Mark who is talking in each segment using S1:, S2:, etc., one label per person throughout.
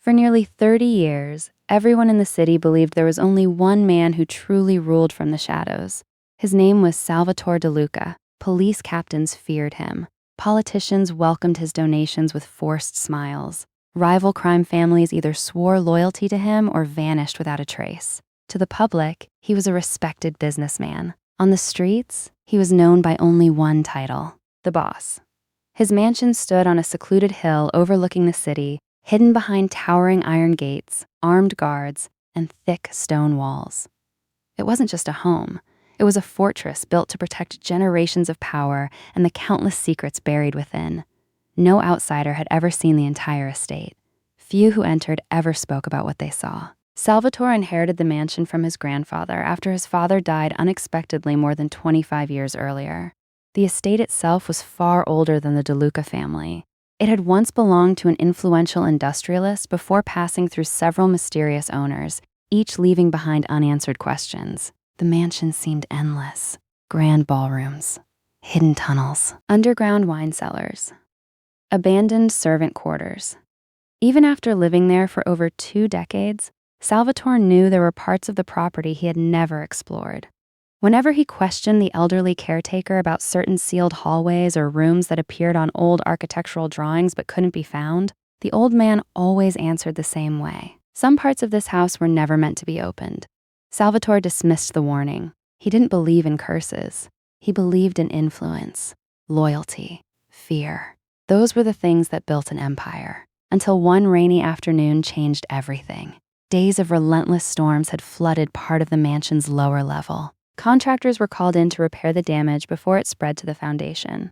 S1: For nearly 30 years, everyone in the city believed there was only one man who truly ruled from the shadows. His name was Salvatore DeLuca. Police captains feared him. Politicians welcomed his donations with forced smiles. Rival crime families either swore loyalty to him or vanished without a trace. To the public, he was a respected businessman. On the streets, he was known by only one title: the boss. His mansion stood on a secluded hill overlooking the city, hidden behind towering iron gates, armed guards, and thick stone walls. It wasn't just a home. It was a fortress built to protect generations of power and the countless secrets buried within. No outsider had ever seen the entire estate. Few who entered ever spoke about what they saw. Salvatore inherited the mansion from his grandfather after his father died unexpectedly more than 25 years earlier. The estate itself was far older than the DeLuca family. It had once belonged to an influential industrialist before passing through several mysterious owners, each leaving behind unanswered questions. The mansion seemed endless. Grand ballrooms, hidden tunnels, underground wine cellars, abandoned servant quarters. Even after living there for over 2 decades, Salvatore knew there were parts of the property he had never explored. Whenever he questioned the elderly caretaker about certain sealed hallways or rooms that appeared on old architectural drawings but couldn't be found, the old man always answered the same way. Some parts of this house were never meant to be opened. Salvatore dismissed the warning. He didn't believe in curses. He believed in influence, loyalty, fear. Those were the things that built an empire. Until one rainy afternoon changed everything. Days of relentless storms had flooded part of the mansion's lower level. Contractors were called in to repair the damage before it spread to the foundation.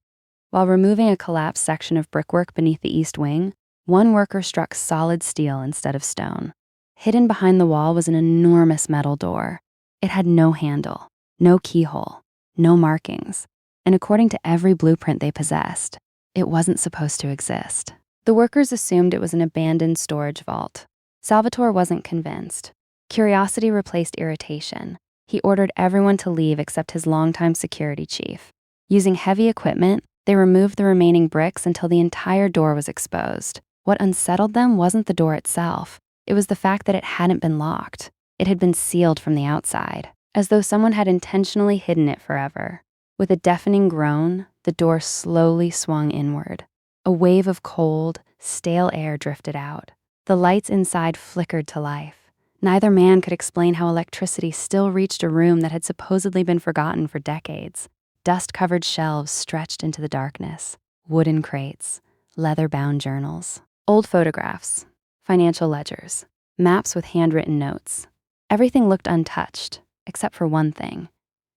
S1: While removing a collapsed section of brickwork beneath the east wing, one worker struck solid steel instead of stone. Hidden behind the wall was an enormous metal door. It had no handle, no keyhole, no markings, and according to every blueprint they possessed, it wasn't supposed to exist. The workers assumed it was an abandoned storage vault. Salvatore wasn't convinced. Curiosity replaced irritation. He ordered everyone to leave except his longtime security chief. Using heavy equipment, they removed the remaining bricks until the entire door was exposed. What unsettled them wasn't the door itself. It was the fact that it hadn't been locked. It had been sealed from the outside, as though someone had intentionally hidden it forever. With a deafening groan, the door slowly swung inward. A wave of cold, stale air drifted out. The lights inside flickered to life. Neither man could explain how electricity still reached a room that had supposedly been forgotten for decades. Dust-covered shelves stretched into the darkness, wooden crates, leather-bound journals, old photographs, financial ledgers, maps with handwritten notes. Everything looked untouched, except for one thing.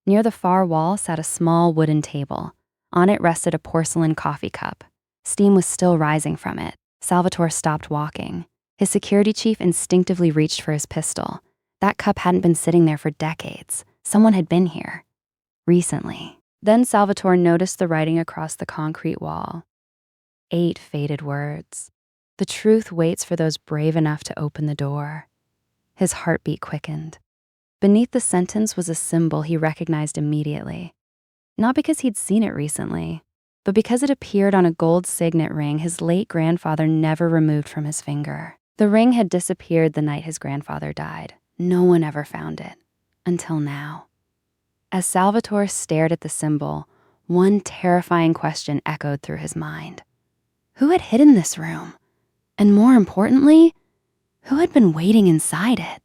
S1: Near the far wall sat a small wooden table. On it rested a porcelain coffee cup. Steam was still rising from it. Salvatore stopped walking. His security chief instinctively reached for his pistol. That cup hadn't been sitting there for decades. Someone had been here. Recently. Then Salvatore noticed the writing across the concrete wall. 8 faded words. The truth waits for those brave enough to open the door. His heartbeat quickened. Beneath the sentence was a symbol he recognized immediately. Not because he'd seen it recently, but because it appeared on a gold signet ring his late grandfather never removed from his finger. The ring had disappeared the night his grandfather died. No one ever found it, until now. As Salvatore stared at the symbol, one terrifying question echoed through his mind. Who had hidden this room? And more importantly, who had been waiting inside it?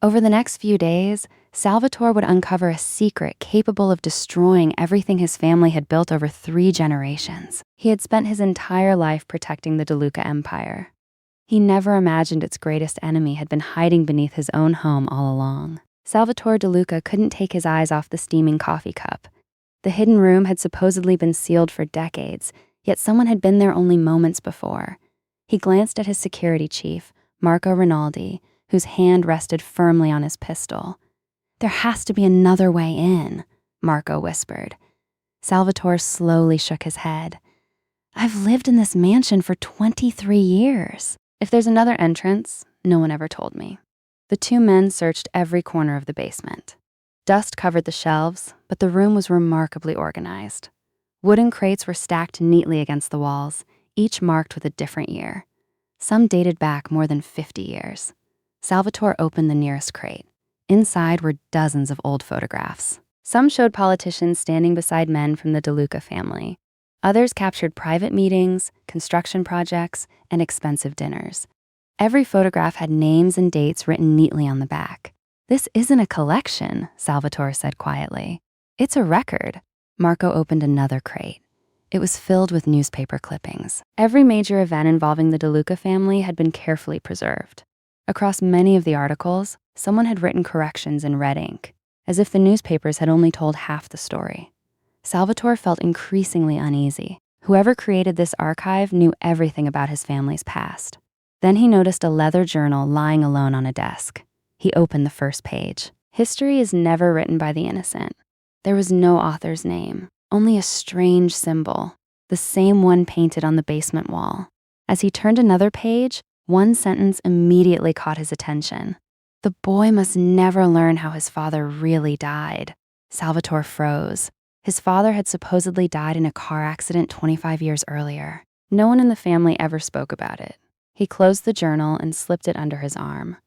S1: Over the next few days, Salvatore would uncover a secret capable of destroying everything his family had built over 3 generations. He had spent his entire life protecting the DeLuca empire. He never imagined its greatest enemy had been hiding beneath his own home all along. Salvatore DeLuca couldn't take his eyes off the steaming coffee cup. The hidden room had supposedly been sealed for decades, yet someone had been there only moments before. He glanced at his security chief, Marco Rinaldi, whose hand rested firmly on his pistol. There has to be another way in, Marco whispered. Salvatore slowly shook his head. I've lived in this mansion for 23 years. If there's another entrance, no one ever told me. The 2 men searched every corner of the basement. Dust covered the shelves, but the room was remarkably organized. Wooden crates were stacked neatly against the walls, each marked with a different year. Some dated back more than 50 years. Salvatore opened the nearest crate. Inside were dozens of old photographs. Some showed politicians standing beside men from the DeLuca family. Others captured private meetings, construction projects, and expensive dinners. Every photograph had names and dates written neatly on the back. "This isn't a collection," Salvatore said quietly. "It's a record." Marco opened another crate. It was filled with newspaper clippings. Every major event involving the DeLuca family had been carefully preserved. Across many of the articles, someone had written corrections in red ink, as if the newspapers had only told half the story. Salvatore felt increasingly uneasy. Whoever created this archive knew everything about his family's past. Then he noticed a leather journal lying alone on a desk. He opened the first page. History is never written by the innocent. There was no author's name, only a strange symbol, the same one painted on the basement wall. As he turned another page, one sentence immediately caught his attention. "The boy must never learn how his father really died." Salvatore froze. His father had supposedly died in a car accident 25 years earlier. No one in the family ever spoke about it. He closed the journal and slipped it under his arm.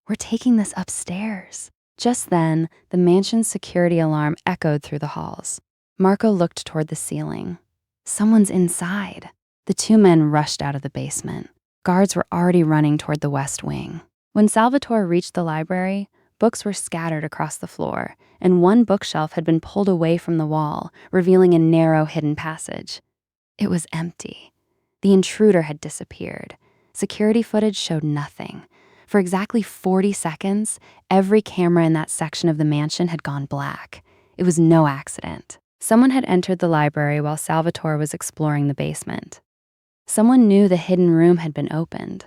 S1: "We're taking this upstairs." Just then, the mansion's security alarm echoed through the halls. Marco looked toward the ceiling. Someone's inside. The two men rushed out of the basement. Guards were already running toward the west wing. When Salvatore reached the library, books were scattered across the floor, and one bookshelf had been pulled away from the wall, revealing a narrow hidden passage. It was empty. The intruder had disappeared. Security footage showed nothing. For exactly 40 seconds, every camera in that section of the mansion had gone black. It was no accident. Someone had entered the library while Salvatore was exploring the basement. Someone knew the hidden room had been opened.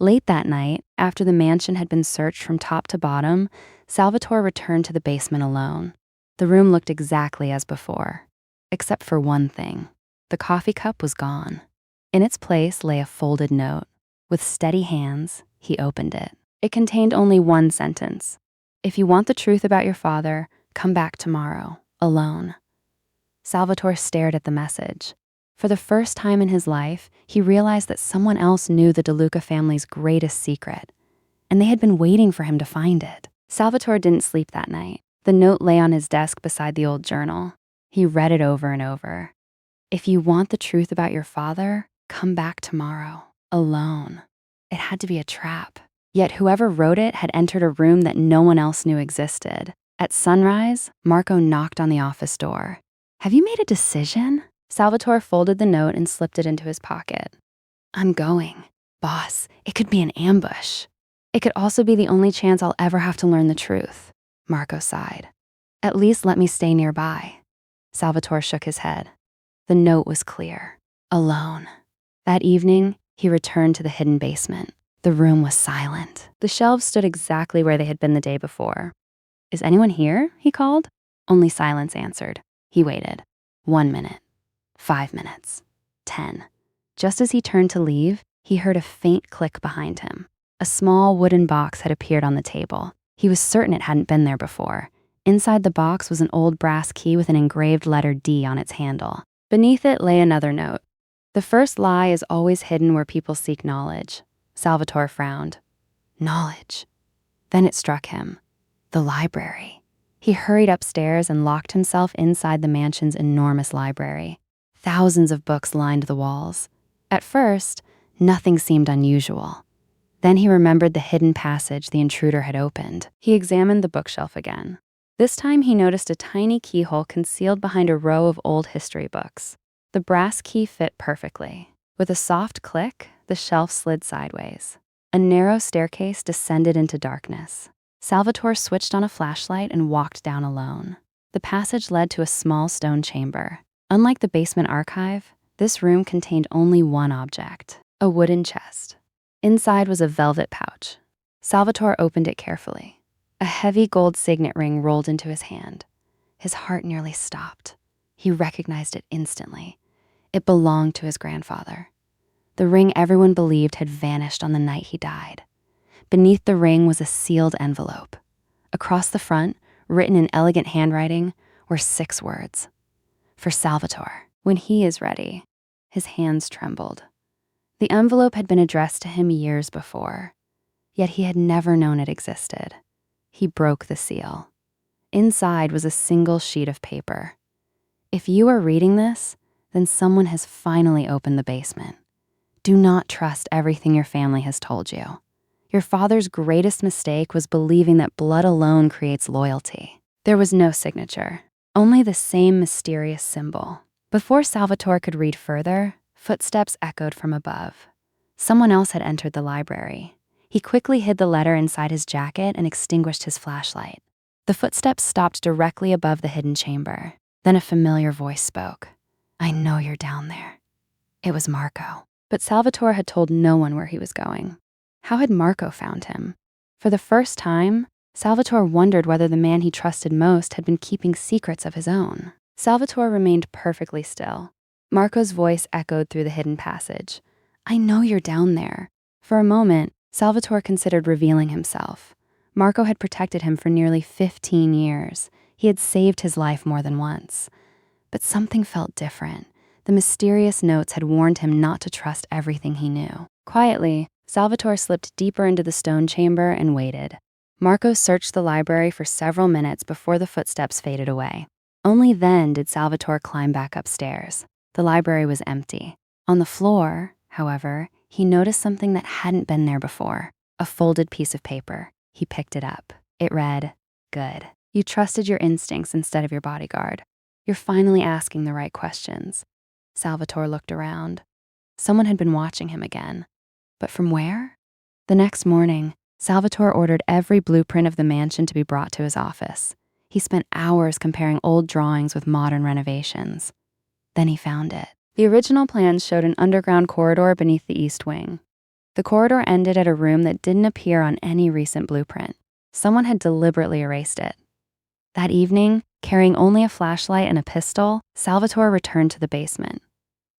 S1: Late that night, after the mansion had been searched from top to bottom, Salvatore returned to the basement alone. The room looked exactly as before, except for one thing. The coffee cup was gone. In its place lay a folded note. With steady hands, he opened it. It contained only one sentence. "If you want the truth about your father, come back tomorrow, alone." Salvatore stared at the message. For the first time in his life, he realized that someone else knew the DeLuca family's greatest secret, and they had been waiting for him to find it. Salvatore didn't sleep that night. The note lay on his desk beside the old journal. He read it over and over. "If you want the truth about your father, come back tomorrow, alone." It had to be a trap. Yet whoever wrote it had entered a room that no one else knew existed. At sunrise, Marco knocked on the office door. "Have you made a decision?" Salvatore folded the note and slipped it into his pocket. "I'm going. Boss, it could be an ambush. It could also be the only chance I'll ever have to learn the truth." Marco sighed. "At least let me stay nearby." Salvatore shook his head. The note was clear. Alone. That evening, he returned to the hidden basement. The room was silent. The shelves stood exactly where they had been the day before. "Is anyone here?" he called. Only silence answered. He waited. 1 minute. 5 minutes. 10. Just as he turned to leave, he heard a faint click behind him. A small wooden box had appeared on the table. He was certain it hadn't been there before. Inside the box was an old brass key with an engraved letter D on its handle. Beneath it lay another note. "The first lie is always hidden where people seek knowledge." Salvatore frowned. Knowledge. Then it struck him. The library. He hurried upstairs and locked himself inside the mansion's enormous library. Thousands of books lined the walls. At first, nothing seemed unusual. Then he remembered the hidden passage the intruder had opened. He examined the bookshelf again. This time he noticed a tiny keyhole concealed behind a row of old history books. The brass key fit perfectly. With a soft click, the shelf slid sideways. A narrow staircase descended into darkness. Salvatore switched on a flashlight and walked down alone. The passage led to a small stone chamber. Unlike the basement archive, this room contained only one object, a wooden chest. Inside was a velvet pouch. Salvatore opened it carefully. A heavy gold signet ring rolled into his hand. His heart nearly stopped. He recognized it instantly. It belonged to his grandfather. The ring everyone believed had vanished on the night he died. Beneath the ring was a sealed envelope. Across the front, written in elegant handwriting, were 6 words. "For Salvatore, when he is ready." His hands trembled. The envelope had been addressed to him years before, yet he had never known it existed. He broke the seal. Inside was a single sheet of paper. If you are reading this, then someone has finally opened the basement. Do not trust everything your family has told you. Your father's greatest mistake was believing that blood alone creates loyalty. There was no signature, only the same mysterious symbol. Before Salvatore could read further, footsteps echoed from above. Someone else had entered the library. He quickly hid the letter inside his jacket and extinguished his flashlight. The footsteps stopped directly above the hidden chamber. Then a familiar voice spoke. "I know you're down there." It was Marco. But Salvatore had told no one where he was going. How had Marco found him? For the first time, Salvatore wondered whether the man he trusted most had been keeping secrets of his own. Salvatore remained perfectly still. Marco's voice echoed through the hidden passage. "I know you're down there." For a moment, Salvatore considered revealing himself. Marco had protected him for nearly 15 years. He had saved his life more than once. But something felt different. The mysterious notes had warned him not to trust everything he knew. Quietly, Salvatore slipped deeper into the stone chamber and waited. Marco searched the library for several minutes before the footsteps faded away. Only then did Salvatore climb back upstairs. The library was empty. On the floor, however, he noticed something that hadn't been there before. A folded piece of paper. He picked it up. It read, "Good. You trusted your instincts instead of your bodyguard. You're finally asking the right questions." Salvatore looked around. Someone had been watching him again. But from where? The next morning, Salvatore ordered every blueprint of the mansion to be brought to his office. He spent hours comparing old drawings with modern renovations. Then he found it. The original plans showed an underground corridor beneath the east wing. The corridor ended at a room that didn't appear on any recent blueprint. Someone had deliberately erased it. That evening, carrying only a flashlight and a pistol, Salvatore returned to the basement.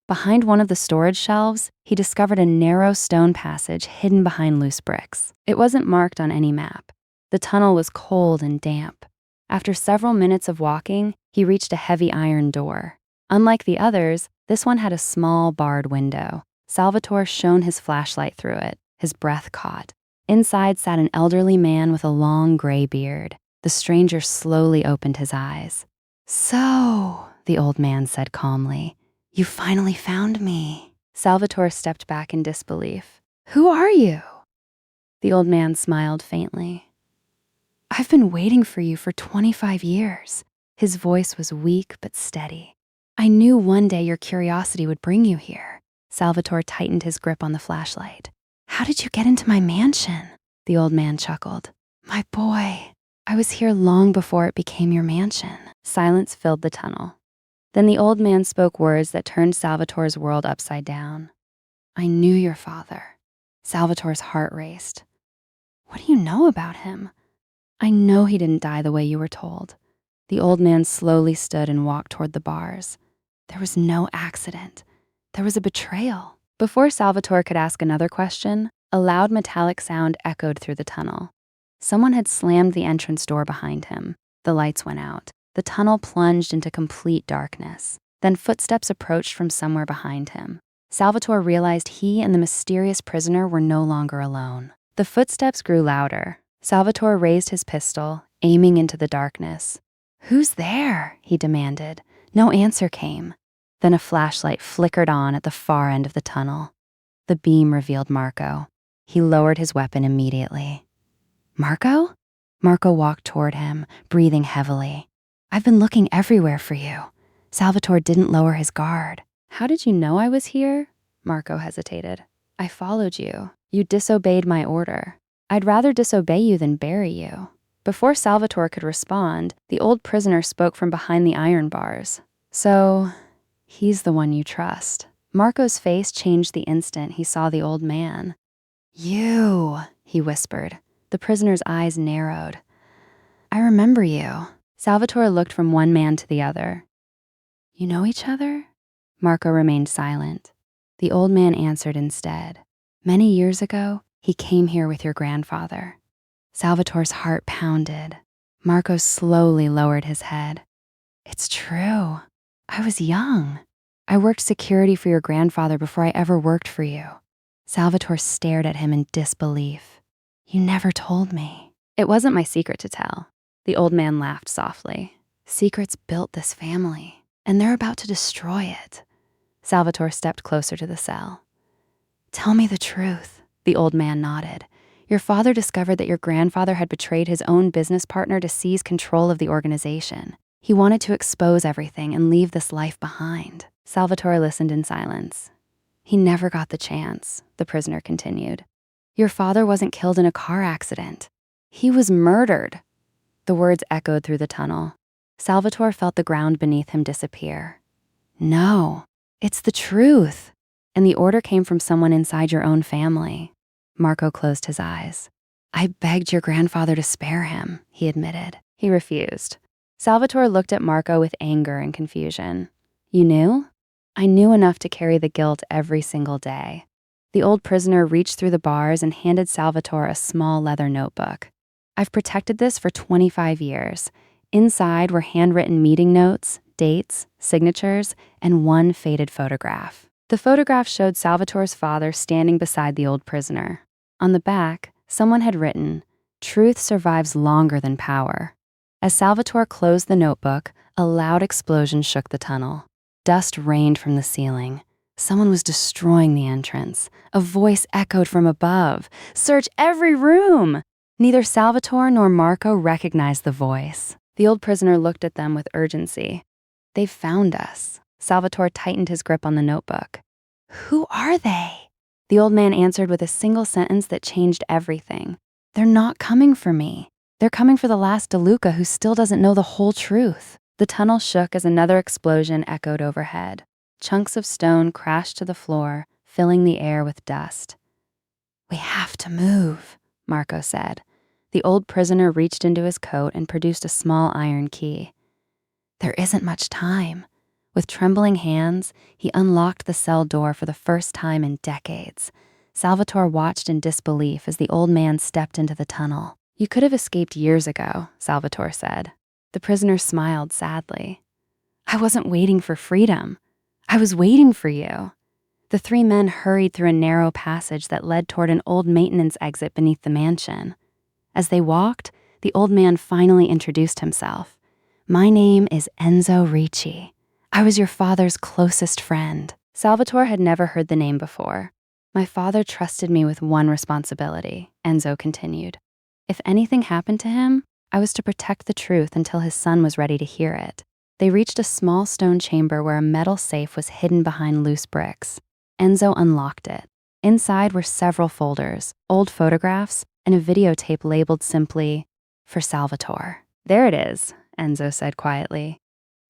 S1: Behind one of the storage shelves, he discovered a narrow stone passage hidden behind loose bricks. It wasn't marked on any map. The tunnel was cold and damp. After several minutes of walking, he reached a heavy iron door. Unlike the others, this one had a small barred window. Salvatore shone his flashlight through it. His breath caught. Inside sat an elderly man with a long gray beard. The stranger slowly opened his eyes. "So," the old man said calmly, "you finally found me." Salvatore stepped back in disbelief. "Who are you?" The old man smiled faintly. "I've been waiting for you for 25 years. His voice was weak but steady. "I knew one day your curiosity would bring you here." Salvatore tightened his grip on the flashlight. "How did you get into my mansion?" The old man chuckled. "My boy, I was here long before it became your mansion." Silence filled the tunnel. Then the old man spoke words that turned Salvatore's world upside down. "I knew your father." Salvatore's heart raced. "What do you know about him?" "I know he didn't die the way you were told." The old man slowly stood and walked toward the bars. "There was no accident. There was a betrayal." Before Salvatore could ask another question, a loud metallic sound echoed through the tunnel. Someone had slammed the entrance door behind him. The lights went out. The tunnel plunged into complete darkness. Then footsteps approached from somewhere behind him. Salvatore realized he and the mysterious prisoner were no longer alone. The footsteps grew louder. Salvatore raised his pistol, aiming into the darkness. "Who's there?" he demanded. No answer came. Then a flashlight flickered on at the far end of the tunnel. The beam revealed Marco. He lowered his weapon immediately. "Marco?" Marco walked toward him, breathing heavily. "I've been looking everywhere for you." Salvatore didn't lower his guard. "How did you know I was here?" Marco hesitated. "I followed you. You disobeyed my order. I'd rather disobey you than bury you." Before Salvatore could respond, the old prisoner spoke from behind the iron bars. "So, he's the one you trust." Marco's face changed the instant he saw the old man. "You," he whispered. The prisoner's eyes narrowed. "I remember you." Salvatore looked from one man to the other. "You know each other?" Marco remained silent. The old man answered instead. "Many years ago, he came here with your grandfather." Salvatore's heart pounded. Marco slowly lowered his head. "It's true. I was young. I worked security for your grandfather before I ever worked for you." Salvatore stared at him in disbelief. "You never told me." "It wasn't my secret to tell." The old man laughed softly. "Secrets built this family, and they're about to destroy it." Salvatore stepped closer to the cell. "Tell me the truth." The old man nodded. "Your father discovered that your grandfather had betrayed his own business partner to seize control of the organization. He wanted to expose everything and leave this life behind." Salvatore listened in silence. "He never got the chance," the prisoner continued. "Your father wasn't killed in a car accident. He was murdered." The words echoed through the tunnel. Salvatore felt the ground beneath him disappear. "No, it's the truth. And the order came from someone inside your own family." Marco closed his eyes. "I begged your grandfather to spare him," he admitted. He refused. Salvatore looked at Marco with anger and confusion. "You knew?" "I knew enough to carry the guilt every single day." The old prisoner reached through the bars and handed Salvatore a small leather notebook. "I've protected this for 25 years. Inside were handwritten meeting notes, dates, signatures, and one faded photograph." The photograph showed Salvatore's father standing beside the old prisoner. On the back, someone had written, "Truth survives longer than power." As Salvatore closed the notebook, a loud explosion shook the tunnel. Dust rained from the ceiling. Someone was destroying the entrance. A voice echoed from above, "Search every room!" Neither Salvatore nor Marco recognized the voice. The old prisoner looked at them with urgency. "They've found us." Salvatore tightened his grip on the notebook. "Who are they?" The old man answered with a single sentence that changed everything. "They're not coming for me. They're coming for the last DeLuca who still doesn't know the whole truth." The tunnel shook as another explosion echoed overhead. Chunks of stone crashed to the floor, filling the air with dust. "We have to move," Marco said. The old prisoner reached into his coat and produced a small iron key. "There isn't much time." With trembling hands, he unlocked the cell door for the first time in decades. Salvatore watched in disbelief as the old man stepped into the tunnel. "You could have escaped years ago," Salvatore said. The prisoner smiled sadly. "I wasn't waiting for freedom. I was waiting for you." The three men hurried through a narrow passage that led toward an old maintenance exit beneath the mansion. As they walked, the old man finally introduced himself. "My name is Enzo Ricci. I was your father's closest friend." Salvatore had never heard the name before. "My father trusted me with one responsibility," Enzo continued. "If anything happened to him, I was to protect the truth until his son was ready to hear it." They reached a small stone chamber where a metal safe was hidden behind loose bricks. Enzo unlocked it. Inside were several folders, old photographs, and a videotape labeled simply, "For Salvatore." "There it is," Enzo said quietly.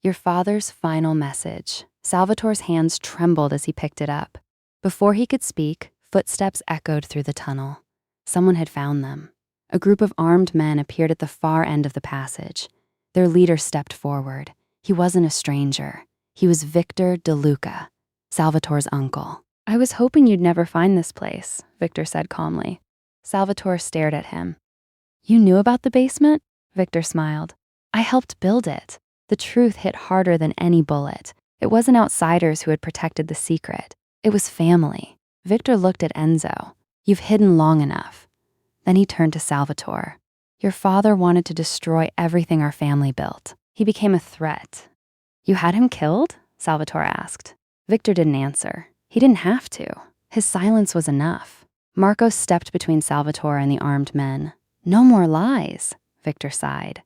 S1: "Your father's final message." Salvatore's hands trembled as he picked it up. Before he could speak, footsteps echoed through the tunnel. Someone had found them. A group of armed men appeared at the far end of the passage. Their leader stepped forward. He wasn't a stranger. He was Victor DeLuca, Salvatore's uncle. "I was hoping you'd never find this place," Victor said calmly. Salvatore stared at him. "You knew about the basement?" Victor smiled. "I helped build it." The truth hit harder than any bullet. It wasn't outsiders who had protected the secret. It was family. Victor looked at Enzo. "You've hidden long enough." Then he turned to Salvatore. "Your father wanted to destroy everything our family built. He became a threat." "You had him killed?" Salvatore asked. Victor didn't answer. He didn't have to. His silence was enough. Marco stepped between Salvatore and the armed men. "No more lies," Victor sighed.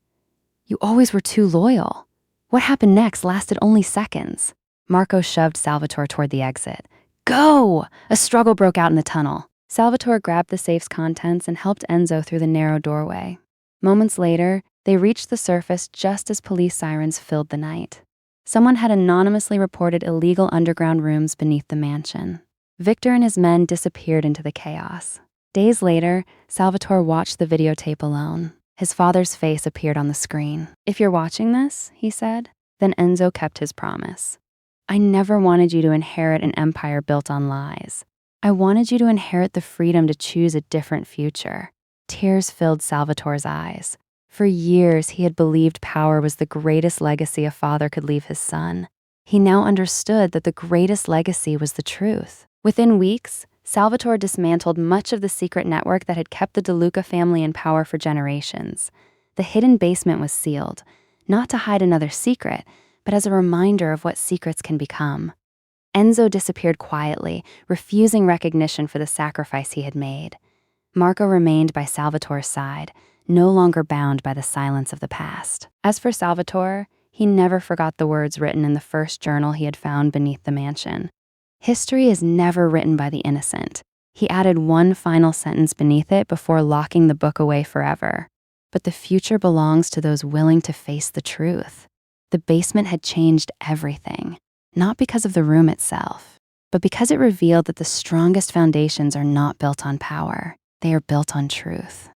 S1: "You always were too loyal. What happened next lasted only seconds." Marco shoved Salvatore toward the exit. "Go!" A struggle broke out in the tunnel. Salvatore grabbed the safe's contents and helped Enzo through the narrow doorway. Moments later, they reached the surface just as police sirens filled the night. Someone had anonymously reported illegal underground rooms beneath the mansion. Victor and his men disappeared into the chaos. Days later, Salvatore watched the videotape alone. His father's face appeared on the screen. "If you're watching this," he said, then Enzo kept his promise. "I never wanted you to inherit an empire built on lies. I wanted you to inherit the freedom to choose a different future." Tears filled Salvatore's eyes. For years, he had believed power was the greatest legacy a father could leave his son. He now understood that the greatest legacy was the truth. Within weeks, Salvatore dismantled much of the secret network that had kept the DeLuca family in power for generations. The hidden basement was sealed, not to hide another secret, but as a reminder of what secrets can become. Enzo disappeared quietly, refusing recognition for the sacrifice he had made. Marco remained by Salvatore's side, no longer bound by the silence of the past. As for Salvatore, he never forgot the words written in the first journal he had found beneath the mansion. History is never written by the innocent. He added one final sentence beneath it before locking the book away forever. But the future belongs to those willing to face the truth. The basement had changed everything, not because of the room itself, but because it revealed that the strongest foundations are not built on power. They are built on truth.